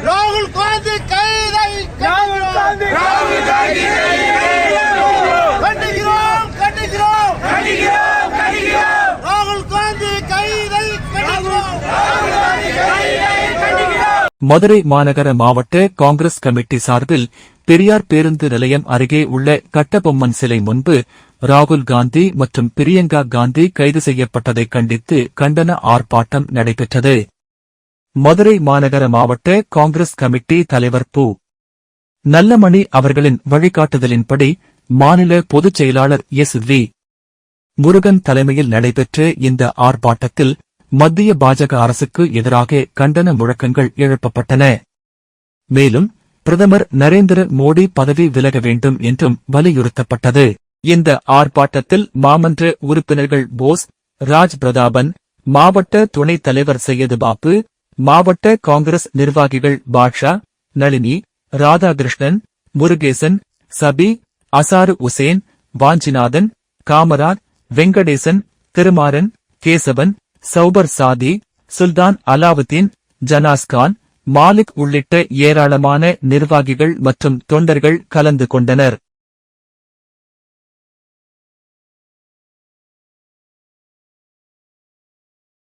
ராகுல் காந்தி கைதை ராகுல் காந்தி கைதை மதுரை மாநகர மாவட்ட காங்கிரஸ் கமிட்டி சார்பில் பெரியார் பேருந்து நிலையம் அருகே உள்ள கட்டபொம்மன் சிலை முன்பு ராகுல் காந்தி மற்றும் பிரியங்கா காந்தி கைது செய்யப்பட்டதை கண்டித்து கண்டன ஆர்ப்பாட்டம் நடைபெற்றது. மதுரை மாநகர மாவட்ட காங்கிரஸ் கமிட்டி தலைவர் பு. நல்லமணி அவர்களின் வழிகாட்டுதலின்படி மாநில பொதுச் செயலாளர் எஸ்.வி. முருகன் தலைமையில் நடைபெற்ற இந்த ஆர்ப்பாட்டத்தில் மத்திய பாஜக அரசுக்கு எதிராக கண்டன முழக்கங்கள் எழுப்பப்பட்டன. மேலும் பிரதமர் நரேந்திர மோடி பதவி விலக வேண்டும் என்றும் வலியுறுத்தப்பட்டது. இந்த ஆர்ப்பாட்டத்தில் மாமன்ற உறுப்பினர்கள் போஸ், ராஜ் பிரதாபன், மாவட்ட துணைத் தலைவர் சையது பாபு, மாவட்ட காங்கிரஸ் நிர்வாகிகள் பாட்ஷா, நளினி, ராதாகிருஷ்ணன், முருகேசன், சபி, அசாரு உசேன், வாஞ்சிநாதன், காமராஜ், வெங்கடேசன், திருமாறன், கேசவன், சௌபர் சாதி, சுல்தான் அலாவுதீன், ஜனாஸ்கான், மாலிக் உள்ளிட்ட ஏராளமான நிர்வாகிகள் மற்றும் தொண்டர்கள் கலந்து கொண்டனர்.